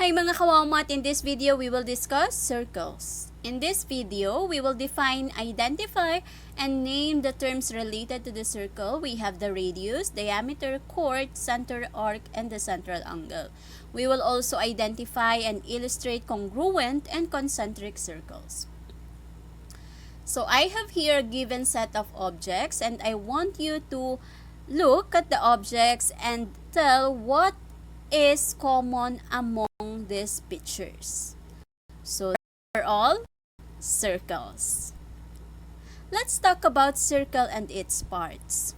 Hi mga kawamot, in this video we will discuss circles. In this video, we will define, identify, and name the terms related to the circle. We have the radius, diameter, chord, center arc, and the central angle. We will also identify and illustrate congruent and concentric circles. So I have here a given set of objects and I want you to look at the objects and tell what is common among these pictures. So they're all circles. Let's talk about circle and its parts.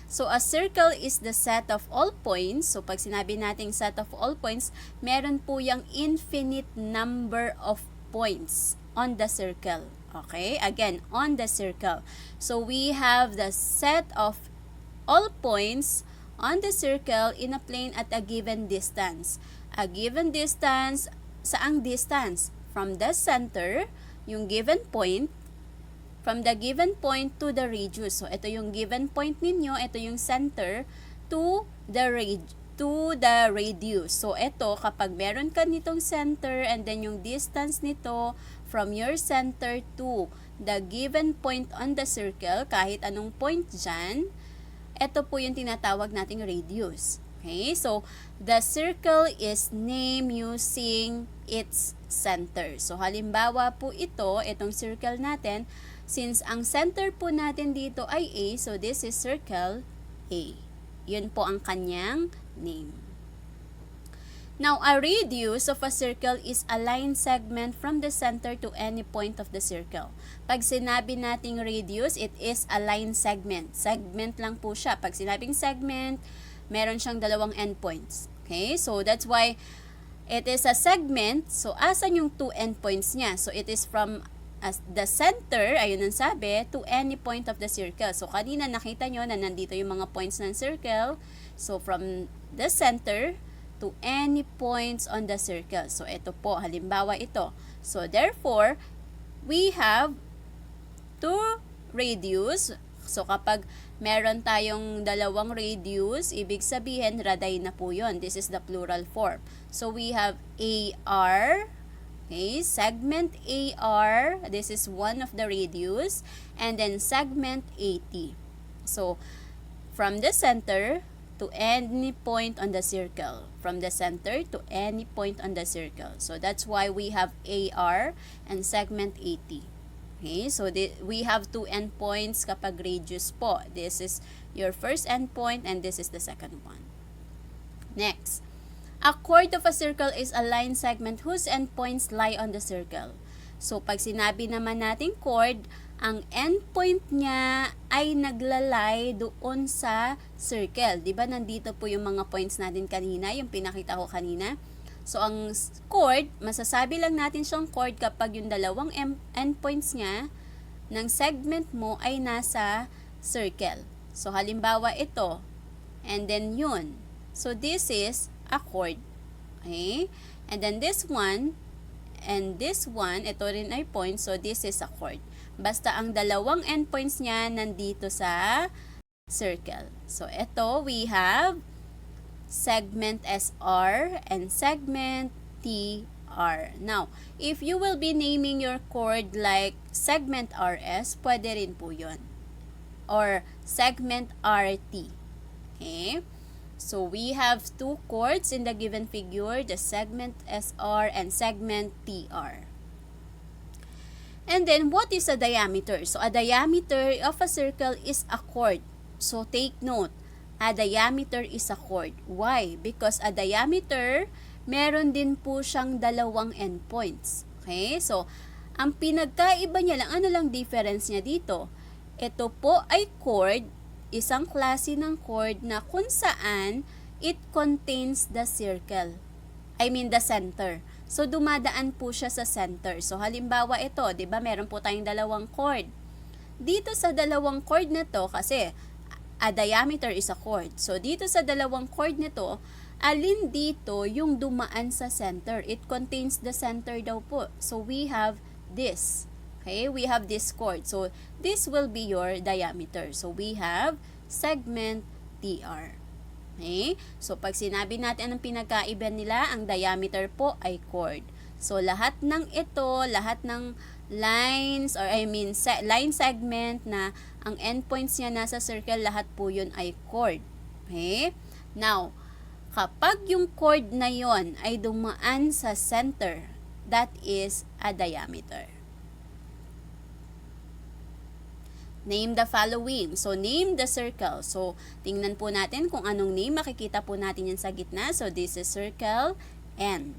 So a circle is the set of all points. So pag sinabi nating set of all points, meron po yung infinite number of points on the circle. Okay? Again, on the circle. So we have the set of all points on the circle in a plane at a given distance. A given distance, saang distance? From the center, yung given point, from the given point to the radius. So ito yung given point ninyo, ito yung center to the radius. So ito, kapag meron ka nitong center and then yung distance nito from your center to the given point on the circle, kahit anong point dyan, ito po yung tinatawag nating radius. Okay? So, the circle is named using its center. So, halimbawa po itong circle natin, since ang center po natin dito ay A, so this is circle A. Yun po ang kanyang name. Now, a radius of a circle is a line segment from the center to any point of the circle. Pag sinabi nating radius, it is a line segment. Segment lang po siya. Pag sinabing segment, meron siyang dalawang endpoints. Okay? So, that's why it is a segment. So, asan yung two endpoints niya? So, it is from the center, ayun ang sabi, to any point of the circle. So, kanina nakita nyo na nandito yung mga points ng circle. So, from the center to any points on the circle. So, ito po, halimbawa ito. So, therefore, we have two radius. So, kapag meron tayong dalawang radius, ibig sabihin, raday na po yun. This is the plural form. So, we have AR, okay, segment AR, this is one of the radius, and then segment AT. So, from the center to any point on the circle. From the center to any point on the circle. So, that's why we have AR and segment AT. Okay, so we have two endpoints kapag radius po. This is your first endpoint and this is the second one. Next, a chord of a circle is a line segment whose endpoints lie on the circle. So, pag sinabi naman natin chord, ang endpoint niya ay naglalay doon sa circle. Diba nandito po yung mga points natin kanina, yung pinakita ko kanina. So, ang chord, masasabi lang natin siyang chord kapag yung dalawang endpoints niya ng segment mo ay nasa circle. So, halimbawa ito, and then yun. So, this is a chord. Okay? And then this one, and this one, ito rin ay point, so this is a chord. Basta ang dalawang endpoints niya nandito sa circle. So, ito, we have segment SR and segment TR. Now, if you will be naming your chord like segment RS, pwede rin po yun. Or segment RT. Okay? So, we have two chords in the given figure, the segment SR and segment TR. And then, what is a diameter? So, a diameter of a circle is a chord. So, take note, a diameter is a chord. Why? Because a diameter, meron din po siyang dalawang endpoints. Okay? So, ang pinagkaiba niya lang, ano lang difference niya dito? Ito po ay chord, isang klase ng chord na kung saan it contains the circle. I mean the center. So, dumadaan po siya sa center. So, halimbawa ito, di ba meron po tayong dalawang chord. Dito sa dalawang chord na to, kasi a diameter is a chord. So, dito sa dalawang chord na to, alin dito yung dumaan sa center? It contains the center daw po. So, we have this. Okay, we have this chord. So, this will be your diameter. So, we have segment TR. Okay? So, pag sinabi natin anong pinagkaiba nila, ang diameter po ay chord. So, lahat ng ito, lahat ng lines, or line segment na ang endpoints niya nasa circle, lahat po yun ay chord. Okay? Now, kapag yung chord na yon ay dumaan sa center, that is a diameter. Name the following. So, name the circle. So, tingnan po natin kung anong name. Makikita po natin yan sa gitna. So, this is circle N.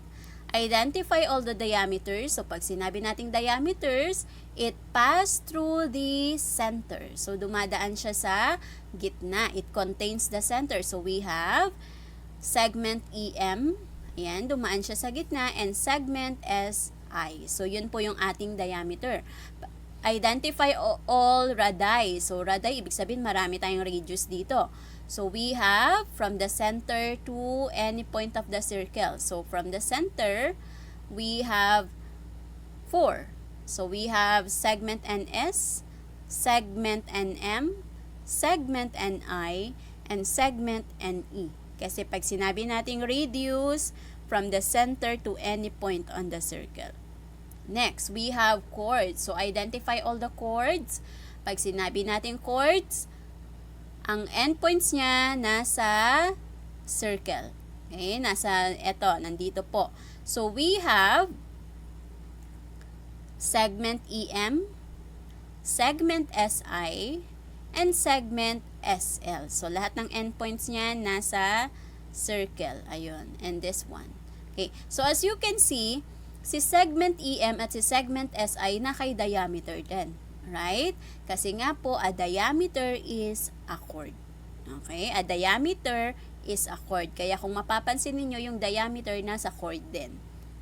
Identify all the diameters. So, pag sinabi nating diameters, it pass through the center. So, dumadaan siya sa gitna. It contains the center. So, we have segment EM. Ayan, dumaan siya sa gitna. And segment SI. So, yun po yung ating diameter. Identify all radii. So, radii, ibig sabihin marami tayong radius dito. So, we have from the center to any point of the circle. So, from the center, we have 4. So, we have segment NS, segment NM, segment NI, and segment NE. Kasi pag sinabi nating radius, from the center to any point on the circle. Next, we have chords. So, identify all the chords. Pag sinabi natin chords, ang endpoints niya nasa circle. Okay? Nandito po. So, we have segment EM, segment SI, and segment SL. So, lahat ng endpoints niya nasa circle. Ayun. And this one. Okay. So, as you can see, si segment EM at si segment SI naka-diameter din. Right? Kasi nga po, a diameter is a chord. Okay? A diameter is a chord. Kaya kung mapapansin niyo yung diameter nasa chord din.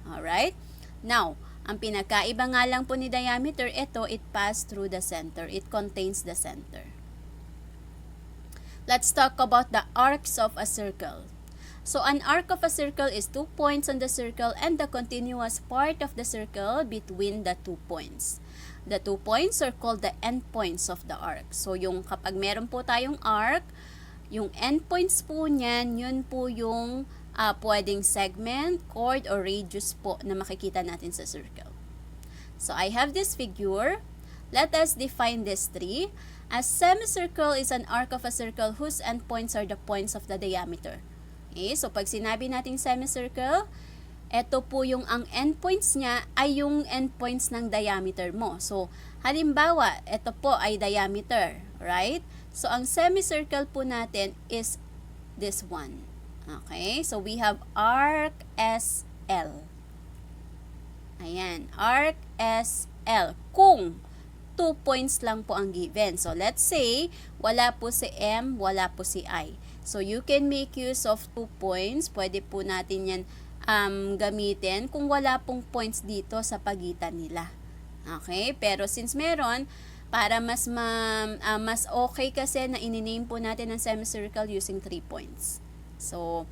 Alright? Now, ang pinagkaiba nga lang po ni diameter, ito, it pass through the center. It contains the center. Let's talk about the arcs of a circle. So, an arc of a circle is 2 points on the circle and the continuous part of the circle between the 2 points. The 2 points are called the endpoints of the arc. So, yung kapag meron po tayong arc, yung endpoints po niyan, yun po yung pwedeng segment, chord, or radius po na makikita natin sa circle. So, I have this figure. Let us define this tree. A semicircle is an arc of a circle whose endpoints are the points of the diameter. Okay, so pag sinabi nating semicircle, ito po yung ang endpoints niya ay yung endpoints ng diameter mo. So, halimbawa, ito po ay diameter, right? So, ang semicircle po natin is this one. Okay, so we have arc SL. Ayan, arc SL. Kung 2 points lang po ang given. So, let's say, wala po si M, wala po si I. So, you can make use of 2 points. Pwede po natin yan gamitin kung wala pong points dito sa pagitan nila. Okay? Pero since meron, para mas okay kasi na ininame po natin ang semicircle using 3 points. So,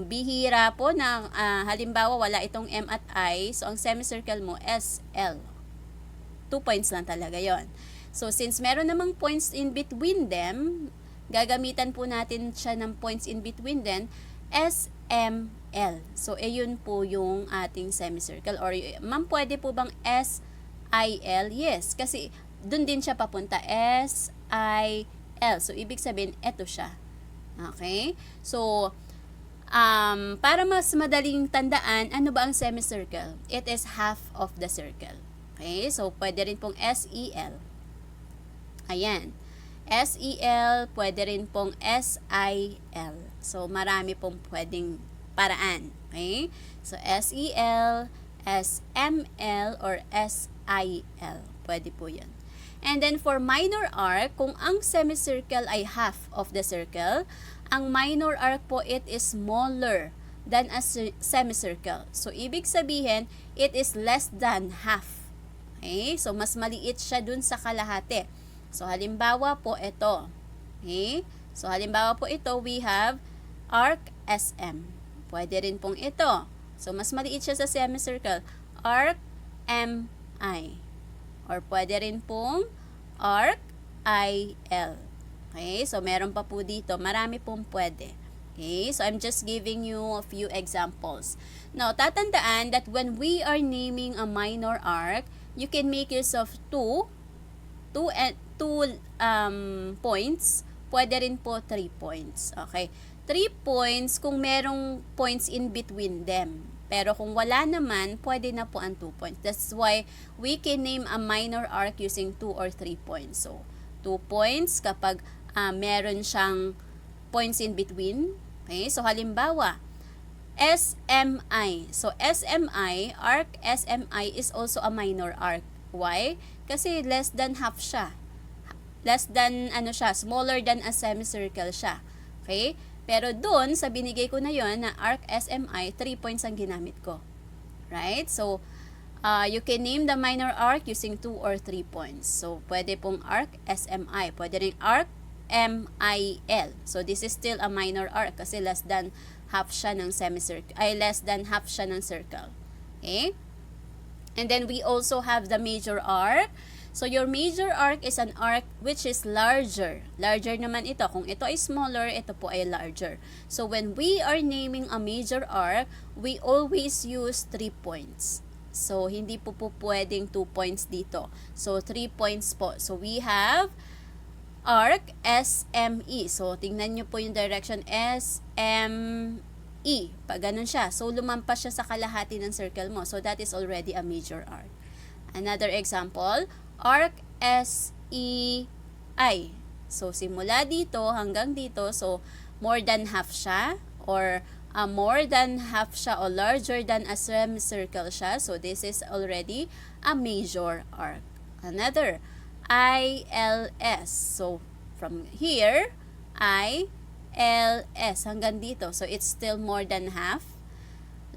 bihira po na halimbawa wala itong M at I. So, ang semicircle mo, SL. 2 points lang talaga yon. So, since meron namang points in between them, gagamitan po natin siya ng points in between then, SML. So, yun po yung ating semicircle. Or, ma'am, pwede po bang SIL? Yes, kasi dun din siya papunta. SIL. So, ibig sabihin, eto siya. Okay? So, para mas madaling tandaan, ano ba ang semicircle? It is half of the circle. Okay? So, pwede rin pong SEL. Ayan. SEL, pwede rin pong SIL. So, marami pong pwedeng paraan. Okay? So, SEL, SML, or SIL. Pwede po yun. And then, for minor arc, kung ang semicircle ay half of the circle, ang minor arc po, it is smaller than a semicircle. So, ibig sabihin, it is less than half. Okay? So, mas maliit siya dun sa kalahati. So, halimbawa po ito. Okay? So, halimbawa po ito, we have arc SM. Pwede rin pong ito. So, mas maliit siya sa semicircle. Arc MI. Or pwede rin pong arc IL. Okay, so meron pa po dito. Marami pong pwede. Okay, so I'm just giving you a few examples. Now, tatandaan that when we are naming a minor arc, you can make use of two points. Pwede rin po 3 points. Okay, 3 points kung merong points in between them. Pero kung wala naman, pwede na po ang 2 points. That's why we can name a minor arc using 2 or 3 points. So, 2 points kapag meron siyang points in between. Okay, so halimbawa, SMI. So, SMI, arc SMI is also a minor arc. Why? Kasi less than half siya. Less than, smaller than a semicircle siya. Okay? Pero doon, sa binigay ko na yon na arc SMI, 3 points ang ginamit ko. Right? So, you can name the minor arc using 2 or 3 points. So, pwede pong arc SMI. Pwede rin arc MIL. So, this is still a minor arc kasi less than half siya ng semicircle. Less than half siya ng circle. Okay? And then, we also have the major arc. So, your major arc is an arc which is larger. Larger naman ito. Kung ito ay smaller, ito po ay larger. So, when we are naming a major arc, we always use 3 points. So, hindi po pwedeng 2 points dito. So, 3 points po. So, we have arc SME. So, tingnan nyo po yung direction SME. Pag ganun siya. So, lumampas siya sa kalahati ng circle mo. So, that is already a major arc. Another example, arc SEI. So, simula dito hanggang dito. So, more than half siya or more than half siya or larger than a semicircle siya. So, this is already a major arc. Another, ILS. So, from here, ILS hanggang dito. So, it's still more than half.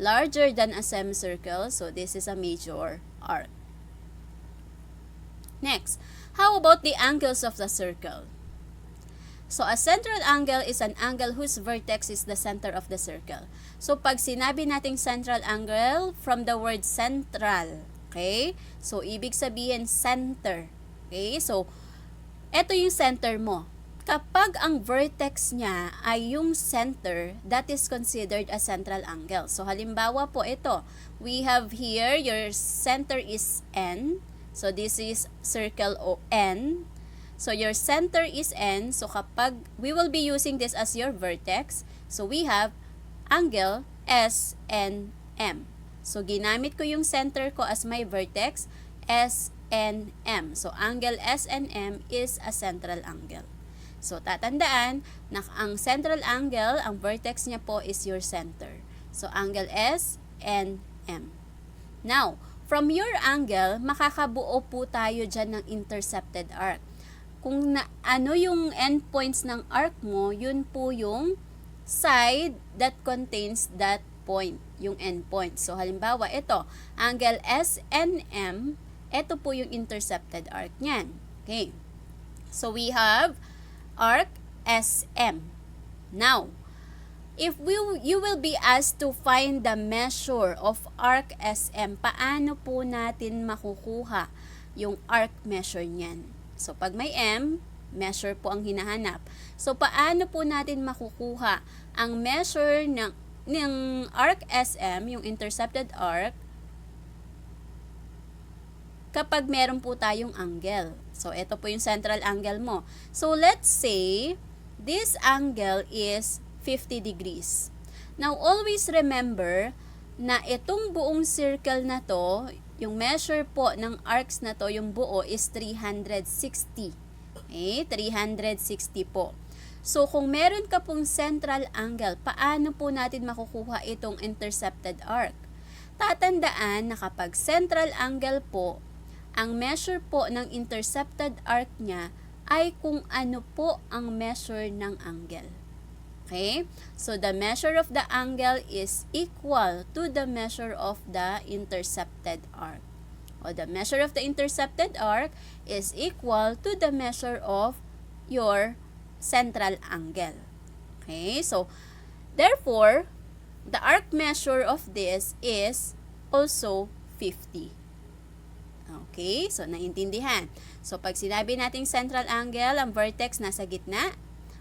Larger than a semicircle. So, this is a major arc. Next, how about the angles of the circle? So, a central angle is an angle whose vertex is the center of the circle. So, pag sinabi nating central angle, from the word central, okay? So, ibig sabihin center. Okay? So, eto yung center mo. Kapag ang vertex niya ay yung center, that is considered a central angle. So, halimbawa po ito. We have here, your center is N. So, this is circle o N. So, your center is N. So, kapag we will be using this as your vertex, so we have angle SNM. So, ginamit ko yung center ko as my vertex, SNM. So, angle SNM is a central angle. So, tatandaan na ang central angle, ang vertex niya po is your center. So, angle SNM. Now, from your angle, makakabuo po tayo dyan ng intercepted arc. Kung ano yung endpoints ng arc mo, yun po yung side that contains that point, yung endpoint. So, halimbawa, ito, angle SNM, ito po yung intercepted arc niyan. Okay. So, we have arc SM. Now, if you will be asked to find the measure of arc SM, paano po natin makukuha yung arc measure niyan? So, pag may M, measure po ang hinahanap. So, paano po natin makukuha ang measure ng arc SM, yung intercepted arc, kapag meron po tayong angle? So, ito po yung central angle mo. So, let's say, this angle is 50 degrees. Now, always remember na itong buong circle na to, yung measure po ng arcs na to, yung buo is 360. Okay? 360 po. So, kung meron ka pong central angle, paano po natin makukuha itong intercepted arc? Tatandaan na kapag central angle po, ang measure po ng intercepted arc niya ay kung ano po ang measure ng angle. Okay? So, the measure of the angle is equal to the measure of the intercepted arc. O, the measure of the intercepted arc is equal to the measure of your central angle. Okay? So, therefore, the arc measure of this is also 50. Okay? So, naintindihan. So, pag sinabi nating central angle, ang vertex nasa gitna.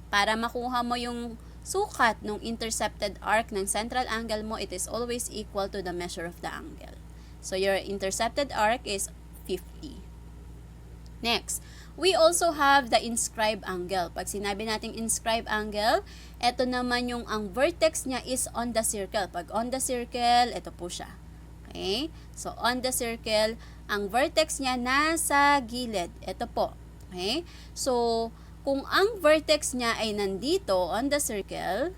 Para makuha mo yung sukat ng intercepted arc ng central angle mo, it is always equal to the measure of the angle. So, your intercepted arc is 50. Next, we also have the inscribed angle. Pag sinabi nating inscribed angle, ito naman yung ang vertex niya is on the circle. Pag on the circle, ito po siya. Okay? So, on the circle, ang vertex niya nasa gilid. Ito po. Okay? So, kung ang vertex niya ay nandito on the circle,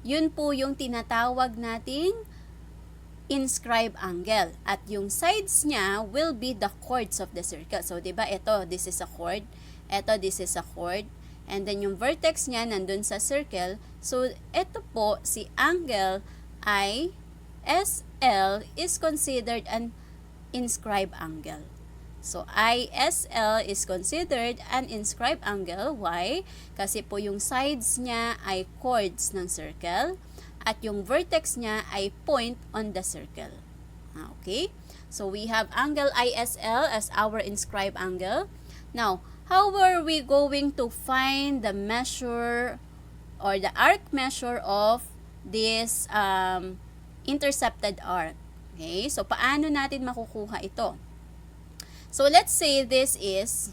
yun po yung tinatawag nating inscribed angle. At yung sides niya will be the chords of the circle. So, diba, ito, this is a chord. Ito, this is a chord. And then, yung vertex niya nandun sa circle. So, ito po, si angle ay SL is considered an inscribed angle. So, ISL is considered an inscribed angle. Why? Kasi po yung sides niya ay chords ng circle at yung vertex niya ay point on the circle. Okay? So, we have angle ISL as our inscribed angle. Now, how are we going to find the measure or the arc measure of this intercepted arc? Okay? So, paano natin makukuha ito? So, let's say this is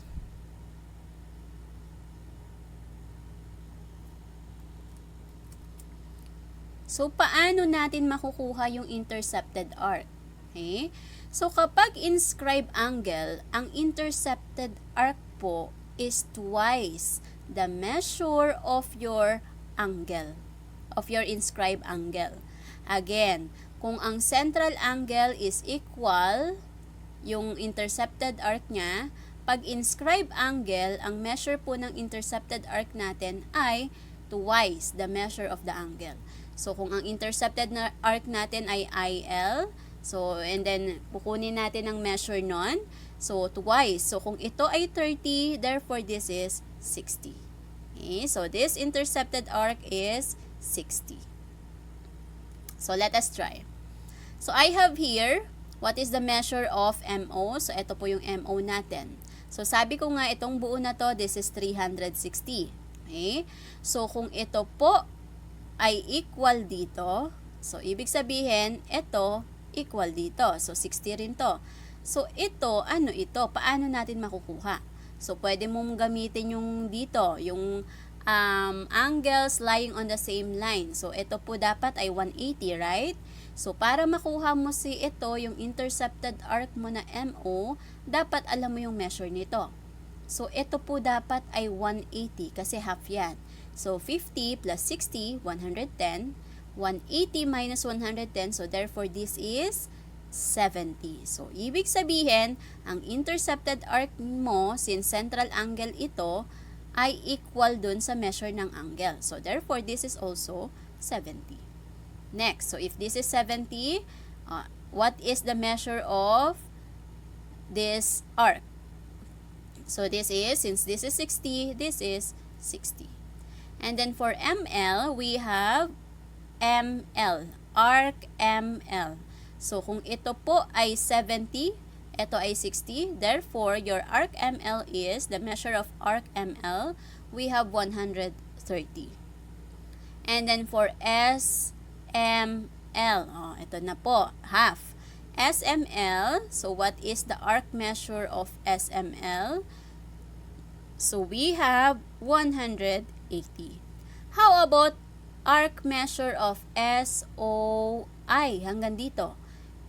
So, paano natin makukuha yung intercepted arc? Okay? So, kapag inscribed angle, ang intercepted arc po is twice the measure of your angle, of your inscribed angle. Again, kung ang central angle is equal, yung intercepted arc niya, pag inscribed angle, ang measure po ng intercepted arc natin ay twice the measure of the angle. So, kung ang intercepted na arc natin ay IL, so, and then, kukunin natin ang measure nun. So, twice. So, kung ito ay 30, therefore, this is 60. Okay? So, this intercepted arc is 60. So, let us try. So, I have here, what is the measure of MO? So, ito po yung MO natin. So, sabi ko nga, itong buo na to, this is 360. Okay? So, kung ito po ay equal dito, so, ibig sabihin, ito, equal dito. So, 60 rin to. So, ito, ano ito? Paano natin makukuha? So, pwede mong gamitin yung dito, yung angles lying on the same line. So, ito po dapat ay 180, right? So, para makuha mo si ito, yung intercepted arc mo na MO, dapat alam mo yung measure nito. So, ito po dapat ay 180 kasi half yan. So, 50 plus 60, 110. 180 minus 110, so therefore, this is 70. So, ibig sabihin, ang intercepted arc mo, since central angle ito, ay equal dun sa measure ng angle. So, therefore, this is also 70. Next, so if this is 70, what is the measure of this arc? So, this is, since this is 60, this is 60. And then for ML, we have ML, arc ML. So, kung ito po ay 70, ito ay 60, therefore, your arc ML is, the measure of arc ML, we have 130. And then for SML, ito na po, half. SML, so what is the arc measure of SML? So, we have 180. How about arc measure of SOI? Hanggang dito.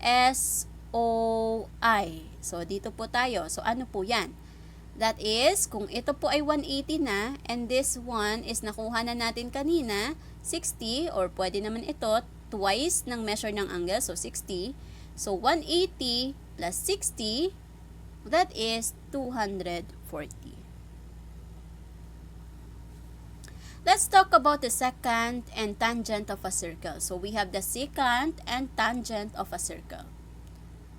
SOI. So, dito po tayo. So, ano po yan? That is, kung ito po ay 180 na, and this one is nakuha na natin kanina, 60, or pwede naman ito, twice ng measure ng angle, so 60. So, 180 plus 60, that is 240. Let's talk about the secant and tangent of a circle. So, we have the secant and tangent of a circle.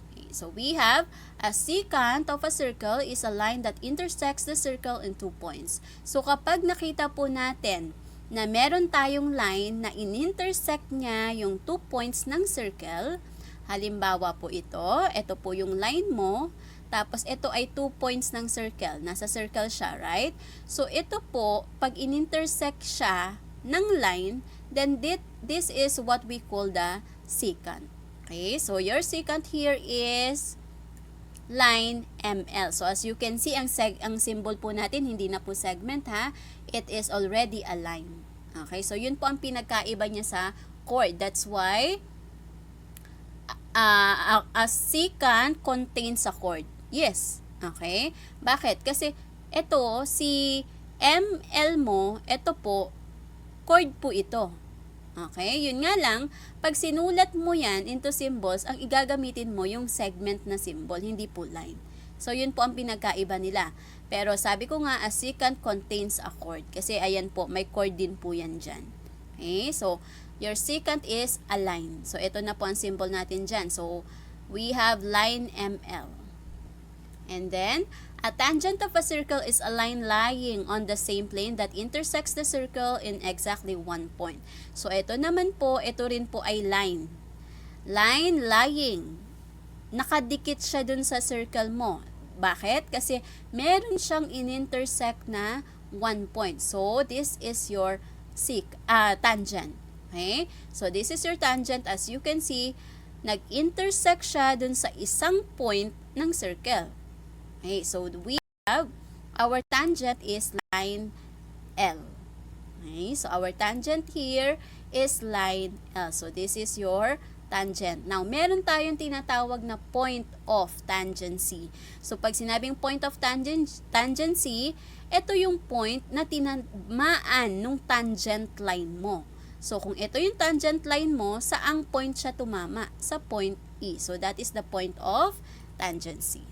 Okay, so, we have a secant of a circle is a line that intersects the circle in 2 points. So, kapag nakita po natin na meron tayong line na in-intersect niya yung 2 points ng circle, halimbawa po ito po yung line mo, tapos ito ay 2 points ng circle. Nasa circle siya, right? So, ito po, pag in-intersect siya ng line, then this is what we call the secant. Okay, so your secant here is line ML. So, as you can see, ang symbol po natin, hindi na po segment ha. It is already a line. Okay, so yun po ang pinagkaiba niya sa chord. That's why a secant contains a chord. Yes. Okay? Bakit? Kasi ito, si ML mo, ito po, chord po ito. Okay? Yun nga lang, pag sinulat mo yan into symbols, ang igagamitin mo yung segment na symbol, hindi po line. So, yun po ang pinagkaiba nila. Pero sabi ko nga, a secant contains a chord. Kasi ayan po, may chord din po yan dyan. Okay? So, your secant is a line. So, ito na po ang symbol natin dyan. So, we have line ML. And then, a tangent of a circle is a line lying on the same plane that intersects the circle in exactly one point. So, ito naman po, ito rin po ay line. Line lying. Nakadikit siya dun sa circle mo. Bakit? Kasi meron siyang in-intersect na one point. So, this is your tangent. Okay? So, this is your tangent. As you can see, nag-intersect siya dun sa isang point ng circle. Okay, so we have our tangent is line L. Okay, so our tangent here is line L. So this is your tangent. Now, meron tayong tinatawag na point of tangency. So pag sinabing point of tangency, ito yung point na tinamaan nung tangent line mo. So kung ito yung tangent line mo, saang point siya tumama? Sa point E. So that is the point of tangency.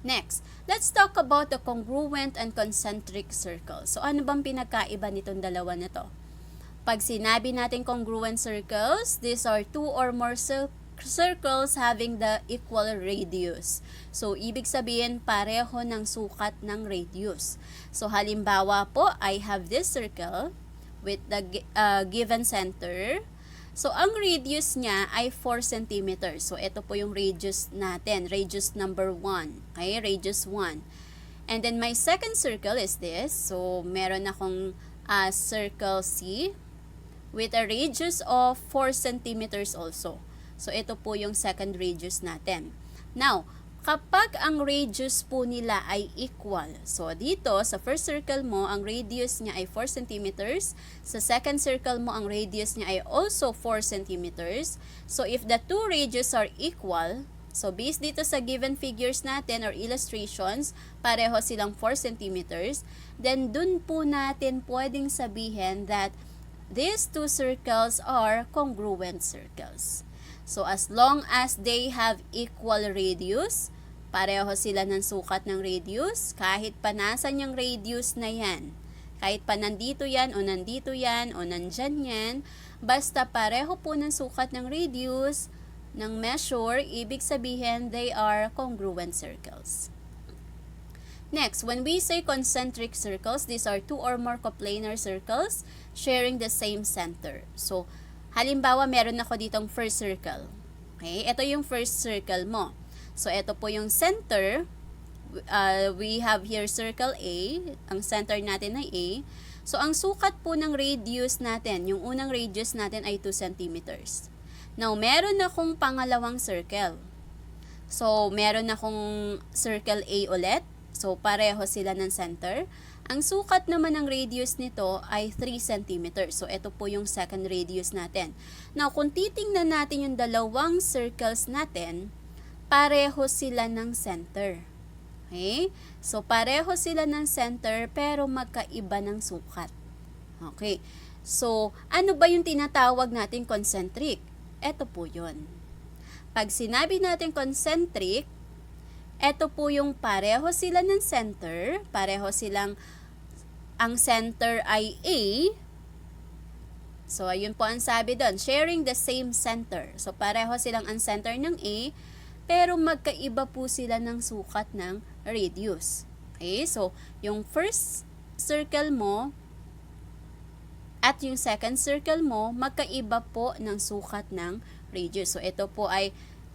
Next, let's talk about the congruent and concentric circles. So, ano bang pinagkaiba nitong dalawa na to? Pag sinabi natin congruent circles, these are two or more circles having the equal radius. So, ibig sabihin, pareho ng sukat ng radius. So, halimbawa po, I have this circle with the given center. So, ang radius niya ay 4 cm. So, ito po yung radius natin. Radius number 1. Okay? Radius 1. And then, my second circle is this. So, meron akong circle C with a radius of 4 cm also. So, ito po yung second radius natin. Now, kapag ang radius po nila ay equal, so dito sa first circle mo, ang radius niya ay 4 cm. Sa second circle mo, ang radius niya ay also 4 cm. So if the two radius are equal, so based dito sa given figures natin or illustrations, pareho silang 4 cm, then dun po natin pwedeng sabihin that these two circles are congruent circles. So, as long as they have equal radius, pareho sila ng sukat ng radius, kahit pa nasan yung radius na yan, kahit pa nandito yan, o nandyan yan, basta pareho po ng sukat ng radius, ng measure, ibig sabihin, they are congruent circles. Next, when we say concentric circles, these are two or more coplanar circles sharing the same center. So, halimbawa, meron ako ditong first circle. Okay? Ito yung first circle mo. So, ito po yung center. We have here circle A. Ang center natin ay A. So, ang sukat po ng radius natin, yung unang radius natin ay 2 cm. Now, meron akong pangalawang circle. So, meron akong circle A ulit. So, pareho sila ng center. Ang sukat naman ng radius nito ay 3 cm. So, ito po yung second radius natin. Now, kung titingnan natin yung dalawang circles natin, pareho sila ng center. Okay? So, pareho sila ng center pero magkaiba ng sukat. Okay. So, ano ba yung tinatawag natin concentric? Ito po yun. Pag sinabi natin concentric, ito po yung pareho sila ng center, pareho silang, ang center ay A. So, ayun po ang sabi doon, sharing the same center. So, pareho silang ang center ng A, pero magkaiba po sila ng sukat ng radius. Okay, so, yung first circle mo at yung second circle mo, magkaiba po ng sukat ng radius. So, ito po ay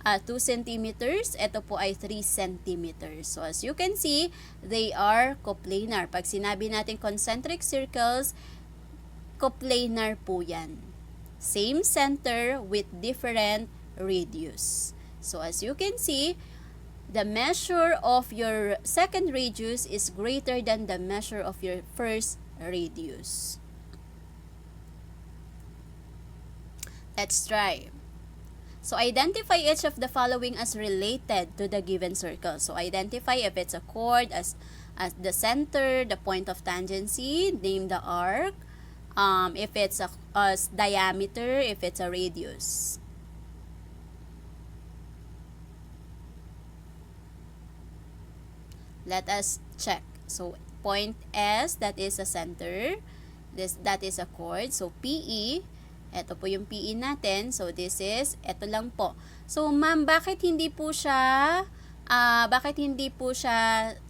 2 centimeters. Ito po ay 3 centimeters. So, as you can see, they are coplanar. Pag sinabi natin concentric circles, coplanar po yan. Same center with different radius. So, as you can see, the measure of your second radius is greater than the measure of your first radius. Let's try. So, identify each of the following as related to the given circle. So, identify if it's a chord as the center, the point of tangency, name the arc, if it's a diameter, if it's a radius. Let us check. So, point S, that is a center. That is a chord. So, PE, ito po yung PE natin. So, this is, ito lang po. So, ma'am, bakit hindi po siya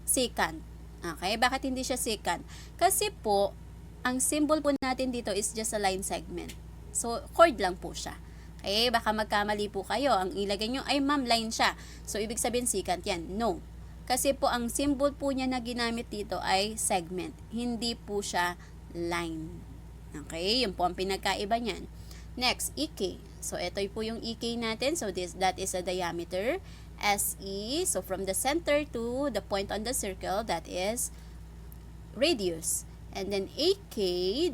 secant? Okay, bakit hindi siya secant? Kasi po, ang symbol po natin dito is just a line segment. So, chord lang po siya. Okay, baka magkamali po kayo. Ang ilagay nyo, ay ma'am, line siya. So, ibig sabihin secant yan. No. Kasi po, ang symbol po niya na ginamit dito ay segment. Hindi po siya line. Okay, yun po ang pinagkaiba niyan. Next, EK. So, ito po yung EK natin. So, that is a diameter. SE, so from the center to the point on the circle, that is radius. And then AK,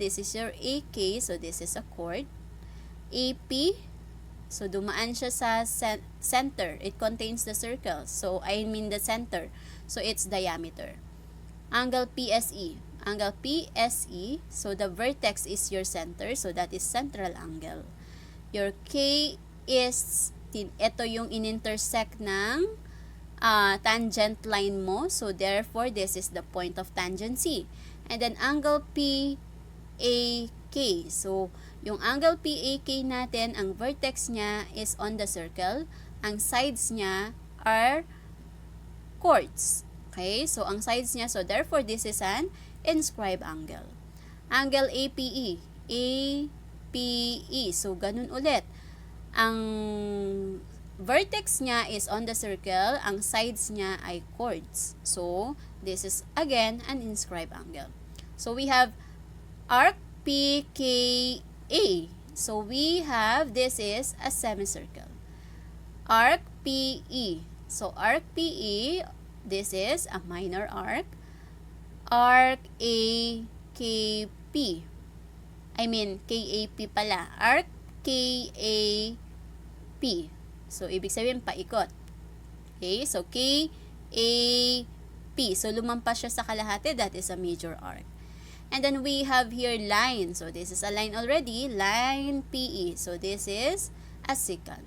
this is your AK. So, this is a chord. AP, so dumaan siya sa center. It contains the circle. So, I mean the center. So, it's diameter. Angle PSE. Angle PSE, so the vertex is your center, so that is central angle. Your K is, ito yung in-intersect ng tangent line mo, so therefore, this is the point of tangency. And then, angle PAK, so yung angle PAK natin, ang vertex niya is on the circle, ang sides niya are chords. Okay, so ang sides niya, so therefore, this is an inscribed angle. Angle APE. APE. So, ganun ulit. Ang vertex niya is on the circle. Ang sides niya ay chords. So, this is again an inscribed angle. So, we have arc PKA. So, we have, this is a semicircle. Arc PE. So, arc PE, this is a minor arc. Arc AKP. I mean, KAP pala. Arc KAP. So, ibig sabihin, paikot. Okay? So, KAP. So, lumampas siya sa kalahati. That is a major arc. And then, we have here line. So, this is a line already. Line PE. So, this is a secant.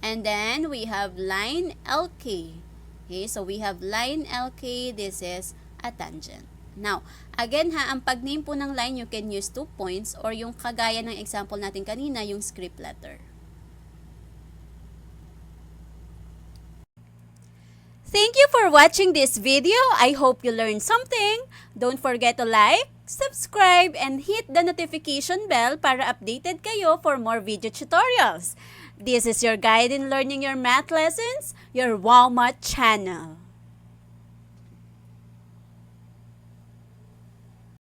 And then, we have line LK. Okay? So, we have line LK. This is a tangent. Now, again ha, ang pag-name po ng line, you can use 2 points or yung kagaya ng example natin kanina, yung script letter. Thank you for watching this video. I hope you learned something. Don't forget to like, subscribe, and hit the notification bell para updated kayo for more video tutorials. This is your guide in learning your math lessons, your Wow Math channel.